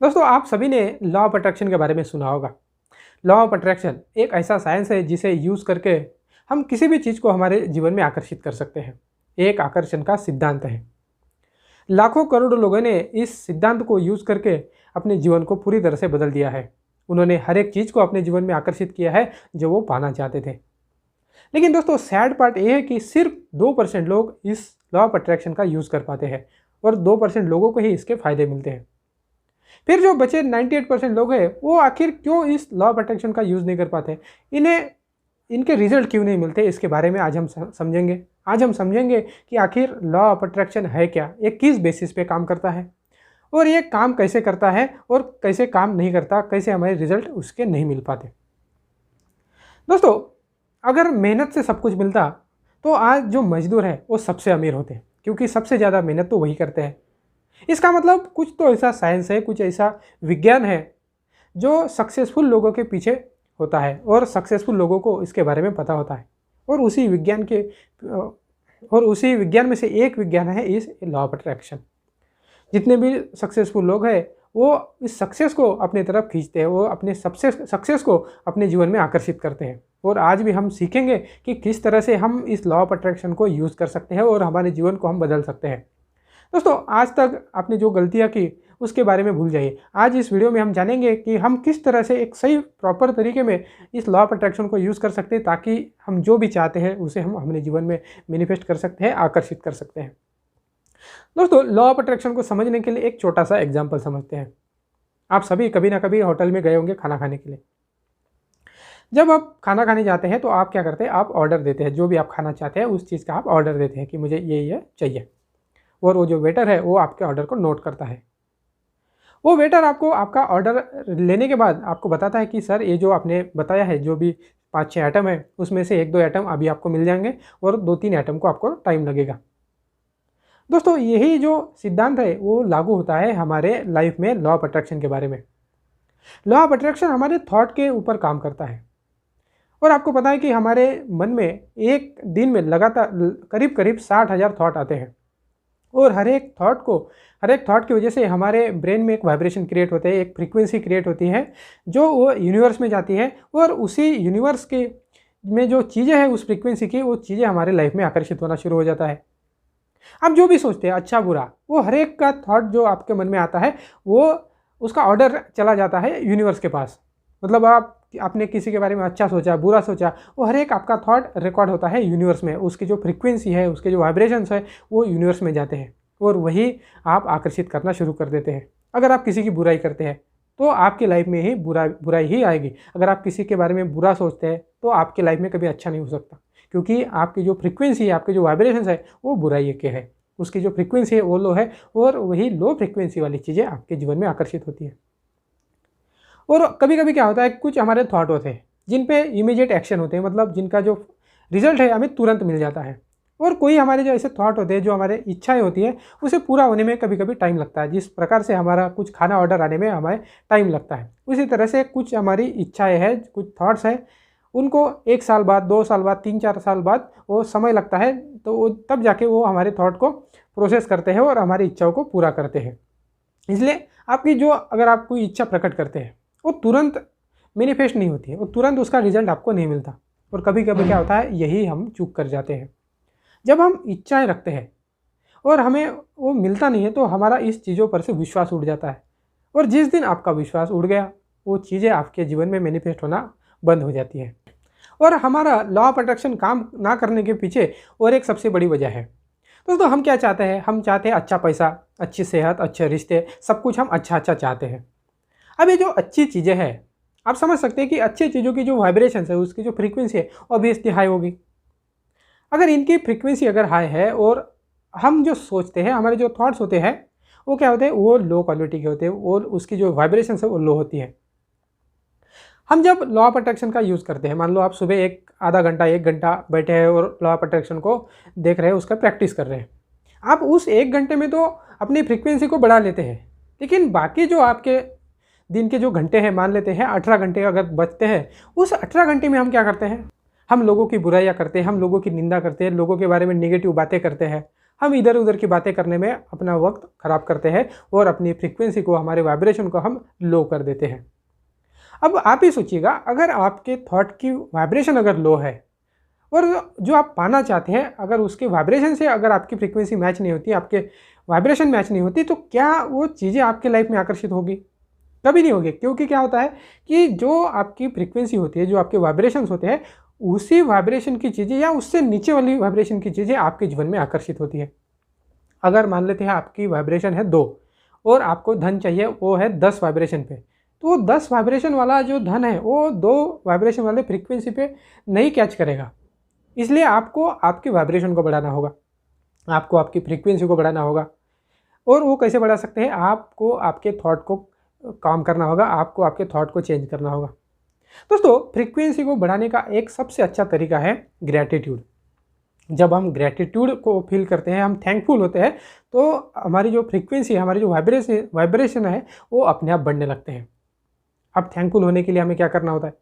दोस्तों, आप सभी ने लॉ ऑफ अट्रैक्शन के बारे में सुना होगा। लॉ ऑफ अट्रैक्शन एक ऐसा साइंस है जिसे यूज़ करके हम किसी भी चीज़ को हमारे जीवन में आकर्षित कर सकते हैं। एक आकर्षण का सिद्धांत है। लाखों करोड़ों लोगों ने इस सिद्धांत को यूज़ करके अपने जीवन को पूरी तरह से बदल दिया है। उन्होंने हर एक चीज़ को अपने जीवन में आकर्षित किया है जो वो पाना चाहते थे। लेकिन दोस्तों, सैड पार्ट ये है कि सिर्फ 2% लोग इस लॉ ऑफ अट्रैक्शन का यूज़ कर पाते हैं और 2% लोगों को ही इसके फ़ायदे मिलते हैं। फिर जो बचे 98% लोग हैं वो आखिर क्यों इस लॉ ऑफ अट्रैक्शन का यूज़ नहीं कर पाते, इन्हें इनके रिजल्ट क्यों नहीं मिलते, इसके बारे में आज हम समझेंगे। आज हम समझेंगे कि आखिर लॉ ऑफ अट्रैक्शन है क्या, ये किस बेसिस पे काम करता है और ये काम कैसे करता है और कैसे काम नहीं करता, कैसे हमारे रिजल्ट उसके नहीं मिल पाते। दोस्तों, अगर मेहनत से सब कुछ मिलता तो आज जो मजदूर है वो सबसे अमीर होते हैं, क्योंकि सबसे ज़्यादा मेहनत तो वही करते हैं। इसका मतलब कुछ तो ऐसा साइंस है, कुछ ऐसा विज्ञान है जो सक्सेसफुल लोगों के पीछे होता है और सक्सेसफुल लोगों को इसके बारे में पता होता है। और उसी विज्ञान में से एक विज्ञान है इस लॉ ऑफ अट्रैक्शन। जितने भी सक्सेसफुल लोग हैं वो इस सक्सेस को अपने तरफ खींचते हैं, वो अपने सक्सेस को अपने जीवन में आकर्षित करते हैं। और आज भी हम सीखेंगे कि किस तरह से हम इस लॉ ऑफ अट्रैक्शन को यूज़ कर सकते हैं और हमारे जीवन को हम बदल सकते हैं। दोस्तों, आज तक आपने जो गलतियां की उसके बारे में भूल जाइए। आज इस वीडियो में हम जानेंगे कि हम किस तरह से एक सही प्रॉपर तरीके में इस लॉ ऑफ अट्रैक्शन को यूज़ कर सकते हैं, ताकि हम जो भी चाहते हैं उसे हम अपने जीवन में मैनिफेस्ट कर सकते हैं, आकर्षित कर सकते हैं। दोस्तों, लॉ ऑफ अट्रैक्शन को समझने के लिए एक छोटा सा एग्जाम्पल समझते हैं। आप सभी कभी ना कभी होटल में गए होंगे खाना खाने के लिए। जब आप खाना खाने जाते हैं तो आप क्या करते हैं, आप ऑर्डर देते हैं। जो भी आप खाना चाहते हैं उस चीज़ का आप ऑर्डर देते हैं कि मुझे ये चाहिए, और वो जो वेटर है वो आपके ऑर्डर को नोट करता है। वो वेटर आपको आपका ऑर्डर लेने के बाद आपको बताता है कि सर, ये जो आपने बताया है, जो भी 5-6 आइटम है उसमें से 1-2 आइटम अभी आपको मिल जाएंगे और 2-3 आइटम को आपको टाइम लगेगा। दोस्तों, यही जो सिद्धांत है वो लागू होता है हमारे लाइफ में लॉ ऑफ अट्रैक्शन के बारे में। लॉ ऑफ अट्रैक्शन हमारे थॉट के ऊपर काम करता है। और आपको पता है कि हमारे मन में एक दिन में लगातार करीब करीब 60,000 थॉट आते हैं। और हर एक थॉट की वजह से हमारे ब्रेन में एक वाइब्रेशन क्रिएट होते हैं, एक फ्रीक्वेंसी क्रिएट होती है जो वो यूनिवर्स में जाती है। और उसी यूनिवर्स के में जो चीज़ें हैं उस फ्रीक्वेंसी की, वो चीज़ें हमारे लाइफ में आकर्षित होना शुरू हो जाता है। आप जो भी सोचते हैं, अच्छा बुरा, वो हर एक का थॉट जो आपके मन में आता है वो उसका ऑर्डर चला जाता है यूनिवर्स के पास। मतलब आपने किसी के बारे में अच्छा सोचा, बुरा सोचा, वो हर एक आपका थॉट रिकॉर्ड होता है यूनिवर्स में। उसकी जो फ्रीक्वेंसी है, उसके जो वाइब्रेशंस है वो यूनिवर्स में जाते हैं और वही आप आकर्षित करना शुरू कर देते हैं। अगर आप किसी की बुराई करते हैं तो आपकी लाइफ में ही बुराई ही आएगी। अगर आप किसी के बारे में बुरा सोचते हैं तो आपकी लाइफ में कभी अच्छा नहीं हो सकता, क्योंकि आपकी जो फ्रीक्वेंसी है, आपके जो वाइब्रेशंस है वो बुराई के है। उसकी जो फ्रीक्वेंसी है वो लो है और वही लो फ्रीक्वेंसी वाली चीज़ें आपके जीवन में आकर्षित होती है। और कभी कभी क्या होता है, कुछ हमारे थॉट होते हैं जिन पे इमीडिएट एक्शन होते हैं, मतलब जिनका जो रिजल्ट है हमें तुरंत मिल जाता है। और कोई हमारे जो ऐसे थॉट होते हैं, जो हमारे इच्छाएं होती है, उसे पूरा होने में कभी कभी टाइम लगता है। जिस प्रकार से हमारा कुछ खाना ऑर्डर आने में हमें टाइम लगता है, उसी तरह से कुछ हमारी इच्छाएँ हैं, कुछ थॉट्स हैं, उनको 1 साल बाद, 2 साल बाद, 3-4 साल बाद वो समय लगता है। तो वो तब जाके वो हमारे थॉट को प्रोसेस करते हैं और हमारी इच्छाओं को पूरा करते हैं। इसलिए आपकी जो, अगर आप कोई इच्छा प्रकट करते हैं वो तुरंत मैनिफेस्ट नहीं होती है, वो तुरंत उसका रिजल्ट आपको नहीं मिलता। और कभी कभी क्या होता है, यही हम चूक कर जाते हैं। जब हम इच्छाएं रखते हैं और हमें वो मिलता नहीं है तो हमारा इस चीज़ों पर से विश्वास उड़ जाता है। और जिस दिन आपका विश्वास उड़ गया, वो चीज़ें आपके जीवन में मैनिफेस्ट होना बंद हो जाती है। और हमारा लॉ ऑफ अट्रैक्शन काम ना करने के पीछे और एक सबसे बड़ी वजह है। दोस्तों, हम क्या चाहते हैं, हम चाहते हैं अच्छा पैसा, अच्छी सेहत, अच्छे रिश्ते, सब कुछ हम अच्छा चाहते हैं। अब ये जो अच्छी चीज़ें हैं, आप समझ सकते हैं कि अच्छी चीज़ों की जो वाइब्रेशंस है, उसकी जो फ्रीक्वेंसी है ऑब्वियसली हाई होगी। अगर इनकी फ्रीक्वेंसी अगर हाई है और हम जो सोचते हैं, हमारे जो थॉट्स होते हैं वो क्या होते हैं, वो लो क्वालिटी के होते हैं और उसकी जो वाइब्रेशंस है वो लो होती है। हम जब लॉ ऑफ अट्रैक्शन का यूज़ करते हैं, मान लो आप सुबह आधा घंटा 1 घंटा बैठे हैं और लॉ ऑफ अट्रैक्शन को देख रहे हैं, उसका प्रैक्टिस कर रहे हैं। आप उस 1 घंटे में तो अपनी फ्रीक्वेंसी को बढ़ा लेते हैं, लेकिन बाकी जो आपके दिन के जो घंटे हैं, मान लेते हैं 18 घंटे अगर बचते हैं, उस 18 घंटे में हम क्या करते हैं, हम लोगों की बुराइयां करते हैं, हम लोगों की निंदा करते हैं, लोगों के बारे में नेगेटिव बातें करते हैं, हम इधर उधर की बातें करने में अपना वक्त ख़राब करते हैं और अपनी फ्रीक्वेंसी को, हमारे वाइब्रेशन को हम लो कर देते हैं। अब आप ही सोचिएगा, अगर आपके थॉट की वाइब्रेशन अगर लो है और जो आप पाना चाहते हैं अगर उसके वाइब्रेशन से अगर आपकी फ्रीक्वेंसी मैच नहीं होती, आपके वाइब्रेशन मैच नहीं होती, तो क्या वो चीज़ें आपके लाइफ में आकर्षित होगी? कभी नहीं होगी। क्योंकि क्या होता है कि जो आपकी फ्रीक्वेंसी होती है, जो आपके वाइब्रेशंस होते हैं, उसी वाइब्रेशन की चीज़ें या उससे नीचे वाली वाइब्रेशन की चीज़ें आपके जीवन में आकर्षित होती है। अगर मान लेते हैं आपकी वाइब्रेशन है 2 और आपको धन चाहिए वो है 10 वाइब्रेशन पे, तो 10 वाइब्रेशन वाला जो धन है वो 2 वाइब्रेशन वाले फ्रीक्वेंसी पे नहीं कैच करेगा। इसलिए आपको आपके वाइब्रेशन को बढ़ाना होगा, आपको आपकी फ्रीक्वेंसी को बढ़ाना होगा। और वो कैसे बढ़ा सकते हैं? आपको आपके थॉट को काम करना होगा, आपको आपके थॉट को चेंज करना होगा। दोस्तों, फ्रीक्वेंसी को बढ़ाने का एक सबसे अच्छा तरीका है ग्रैटिट्यूड। जब हम ग्रैटिट्यूड को फील करते हैं, हम थैंकफुल होते हैं, तो हमारी जो फ्रीक्वेंसी है, हमारी जो वाइब्रेशन है, वो अपने आप बढ़ने लगते हैं। अब थैंकफुल होने के लिए हमें क्या करना होता है?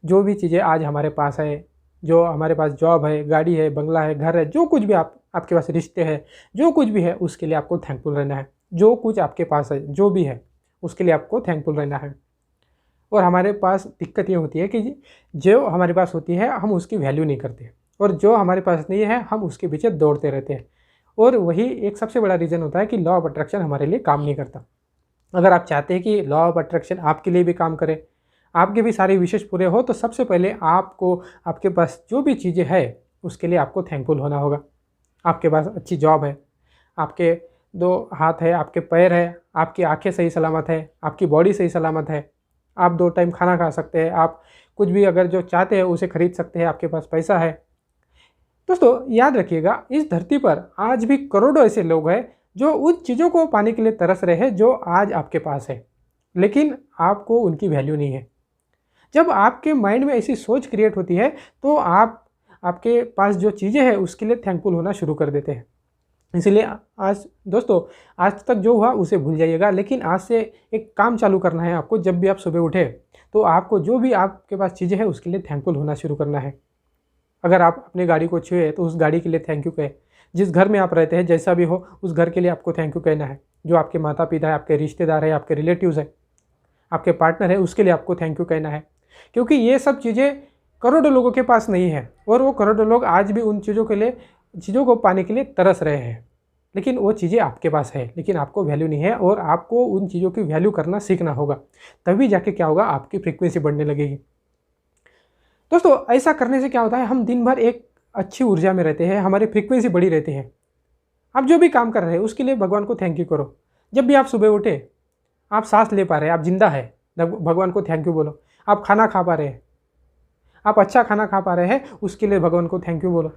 जो भी चीज़ें आज हमारे पास है, जो हमारे पास जॉब है, गाड़ी है, बंगला है, घर है, जो कुछ भी आपके पास रिश्ते हैं, जो कुछ भी है, उसके लिए आपको थैंकफुल रहना है। जो कुछ आपके पास है, जो भी है, उसके लिए आपको थैंकफुल रहना है। और हमारे पास दिक्कत ये होती है कि जो हमारे पास होती है हम उसकी वैल्यू नहीं करते, और जो हमारे पास नहीं है हम उसके पीछे दौड़ते रहते हैं। और वही एक सबसे बड़ा रीज़न होता है कि लॉ ऑफ अट्रैक्शन हमारे लिए काम नहीं करता। अगर आप चाहते हैं कि लॉ ऑफ अट्रैक्शन आपके लिए भी काम करे, आपके भी सारे विशेष पूरे हो, तो सबसे पहले आपको आपके पास जो भी चीज़ें है उसके लिए आपको थैंकफुल होना होगा। आपके पास अच्छी जॉब है, आपके 2 हाथ है, आपके पैर है, आपकी आंखें सही सलामत है, आपकी बॉडी सही सलामत है, आप 2 टाइम खाना खा सकते हैं, आप कुछ भी अगर जो चाहते हैं उसे खरीद सकते हैं, आपके पास पैसा है। दोस्तों, याद रखिएगा, इस धरती पर आज भी करोड़ों ऐसे लोग हैं जो उन चीज़ों को पाने के लिए तरस रहे हैं जो आज आपके पास है, लेकिन आपको उनकी वैल्यू नहीं है। जब आपके माइंड में ऐसी सोच क्रिएट होती है तो आप आपके पास जो चीज़ें हैं उसके लिए थैंकफुल होना शुरू कर देते हैं। इसीलिए आज दोस्तों, आज तक जो हुआ उसे भूल जाइएगा, लेकिन आज से एक काम चालू करना है आपको। जब भी आप सुबह उठे तो आपको जो भी आपके पास चीज़ें हैं उसके लिए थैंकफुल होना शुरू करना है। अगर आप अपनी गाड़ी को छुए तो उस गाड़ी के लिए थैंक यू कहें। जिस घर में आप रहते हैं, जैसा भी हो, उस घर के लिए आपको थैंक यू कहना है। जो आपके माता पिता है, आपके रिश्तेदार है, आपके रिलेटिव्स है, आपके पार्टनर है, उसके लिए आपको थैंक यू कहना है। क्योंकि ये सब चीज़ें करोड़ों लोगों के पास नहीं है, और वो करोड़ों लोग आज भी उन चीज़ों को पाने के लिए तरस रहे हैं। लेकिन वो चीज़ें आपके पास है, लेकिन आपको वैल्यू नहीं है, और आपको उन चीज़ों की वैल्यू करना सीखना होगा। तभी जाके क्या होगा, आपकी फ्रीक्वेंसी बढ़ने लगेगी। दोस्तों, ऐसा करने से क्या होता है, हम दिन भर एक अच्छी ऊर्जा में रहते हैं, हमारी फ्रीक्वेंसी बढ़ी रहती है। आप जो भी काम कर रहे हैं उसके लिए भगवान को थैंक यू करो। जब भी आप सुबह उठे, आप सांस ले पा रहे हैं, आप जिंदा है, भगवान को थैंक यू बोलो। आप खाना खा पा रहे हैं, आप अच्छा खाना खा पा रहे हैं, उसके लिए भगवान को थैंक यू बोलो।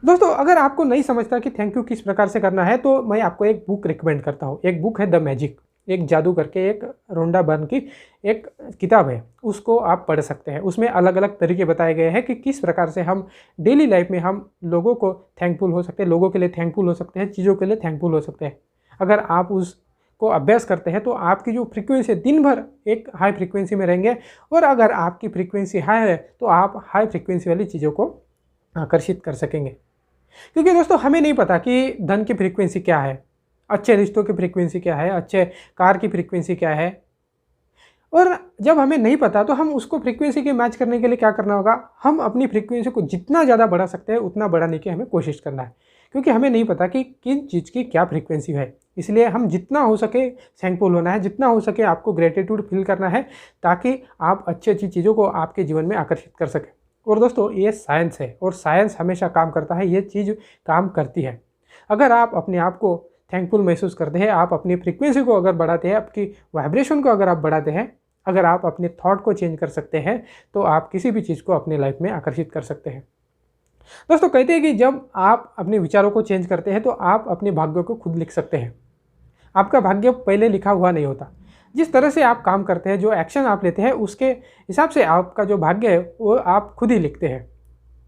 दोस्तों, अगर आपको नहीं समझता कि थैंक यू किस प्रकार से करना है, तो मैं आपको एक बुक रिकमेंड करता हूँ। एक बुक है द मैजिक, एक जादू करके, एक रोंडा बर्न की एक किताब है, उसको आप पढ़ सकते हैं। उसमें अलग अलग तरीके बताए गए हैं कि किस प्रकार से हम डेली लाइफ में हम लोगों को थैंकफुल हो सकते हैं, लोगों के लिए थैंकफुल हो सकते हैं, चीज़ों के लिए थैंकफुल हो सकते हैं। अगर आप उसको अभ्यास करते हैं तो आपकी जो फ्रीक्वेंसी दिन भर एक हाई फ्रीक्वेंसी में रहेंगे, और अगर आपकी फ्रीक्वेंसी हाई है तो आप हाई फ्रीक्वेंसी वाली चीज़ों को आकर्षित कर सकेंगे। क्योंकि दोस्तों, हमें नहीं पता कि धन की फ्रीक्वेंसी क्या है, अच्छे रिश्तों की फ्रीक्वेंसी क्या है, अच्छे कार की फ्रीक्वेंसी क्या है। और जब हमें नहीं पता तो हम उसको फ्रीक्वेंसी के मैच करने के लिए क्या करना होगा, हम अपनी फ्रीक्वेंसी को जितना ज़्यादा बढ़ा सकते हैं उतना बढ़ाने की हमें कोशिश करना है। क्योंकि हमें नहीं पता कि किन चीज़ की क्या फ्रीक्वेंसी है। इसलिए हम जितना हो सके थैंकफुल होना है, जितना हो सके आपको ग्रेटिट्यूड फील करना है, ताकि आप अच्छी अच्छी चीज़ों को आपके जीवन में आकर्षित कर सकें। और दोस्तों, ये साइंस है, और साइंस हमेशा काम करता है, ये चीज़ काम करती है। अगर आप अपने आप को थैंकफुल महसूस करते हैं, आप अपनी फ्रीक्वेंसी को अगर बढ़ाते हैं, आपकी वाइब्रेशन को अगर आप बढ़ाते हैं, अगर आप अपने थॉट को चेंज कर सकते हैं, तो आप किसी भी चीज़ को अपने लाइफ में आकर्षित कर सकते हैं। दोस्तों, कहते हैं कि जब आप अपने विचारों को चेंज करते हैं तो आप अपने भाग्य को खुद लिख सकते हैं। आपका भाग्य पहले लिखा हुआ नहीं होता। जिस तरह से आप काम करते हैं, जो एक्शन आप लेते हैं, उसके हिसाब से आपका जो भाग्य है वो आप खुद ही लिखते हैं।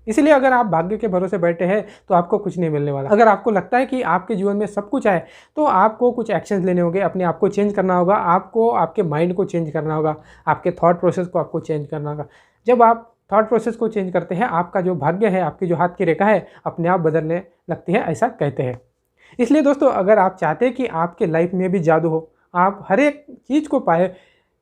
इसलिए अगर आप भाग्य के भरोसे बैठे हैं तो आपको कुछ नहीं मिलने वाला। अगर आपको लगता है कि आपके जीवन में सब कुछ है, तो आपको कुछ एक्शंस लेने होंगे, अपने आप को चेंज करना होगा, आपको आपके माइंड को चेंज करना होगा, आपके थॉट प्रोसेस को आपको चेंज करना होगा। जब आप थॉट प्रोसेस को चेंज करते हैं, आपका जो भाग्य है, आपकी जो हाथ की रेखा है अपने आप बदलने लगती है, ऐसा कहते हैं। इसलिए दोस्तों, अगर आप चाहते हैं कि आपके लाइफ में भी जादू हो, आप हर एक चीज़ को पाए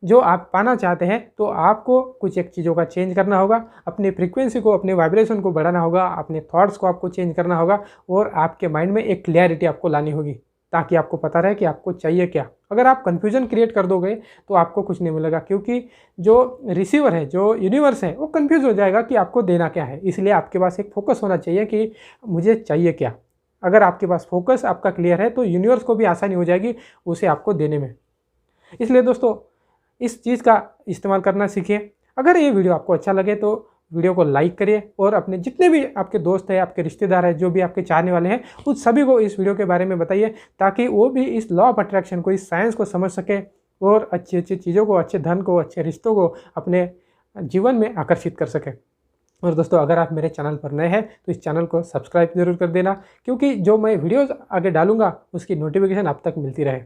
जो आप पाना चाहते हैं, तो आपको कुछ एक चीज़ों का चेंज करना होगा। अपनी फ्रीक्वेंसी को, अपने वाइब्रेशन को बढ़ाना होगा, अपने थॉट्स को आपको चेंज करना होगा और आपके माइंड में एक क्लैरिटी आपको लानी होगी, ताकि आपको पता रहे कि आपको चाहिए क्या। अगर आप कन्फ्यूजन क्रिएट कर दोगे तो आपको कुछ नहीं मिलेगा, क्योंकि जो रिसीवर है, जो यूनिवर्स है, वो कन्फ्यूज़ हो जाएगा कि आपको देना क्या है। इसलिए आपके पास एक फोकस होना चाहिए कि मुझे चाहिए क्या। अगर आपके पास फोकस आपका क्लियर है तो यूनिवर्स को भी आसानी हो जाएगी उसे आपको देने में। इसलिए दोस्तों, इस चीज़ का इस्तेमाल करना सीखिए। अगर ये वीडियो आपको अच्छा लगे तो वीडियो को लाइक करिए और अपने जितने भी आपके दोस्त हैं, आपके रिश्तेदार हैं, जो भी आपके चाहने वाले हैं, उन सभी को इस वीडियो के बारे में बताइए, ताकि वो भी इस लॉ ऑफ अट्रैक्शन को, इस साइंस को समझ सके और अच्छी अच्छी चीज़ों को, अच्छे धन को, अच्छे रिश्तों को अपने जीवन में आकर्षित कर सकें। और दोस्तों, अगर आप मेरे चैनल पर नए हैं तो इस चैनल को सब्सक्राइब जरूर कर देना, क्योंकि जो मैं वीडियोज़ आगे डालूंगा उसकी नोटिफिकेशन आप तक मिलती रहे।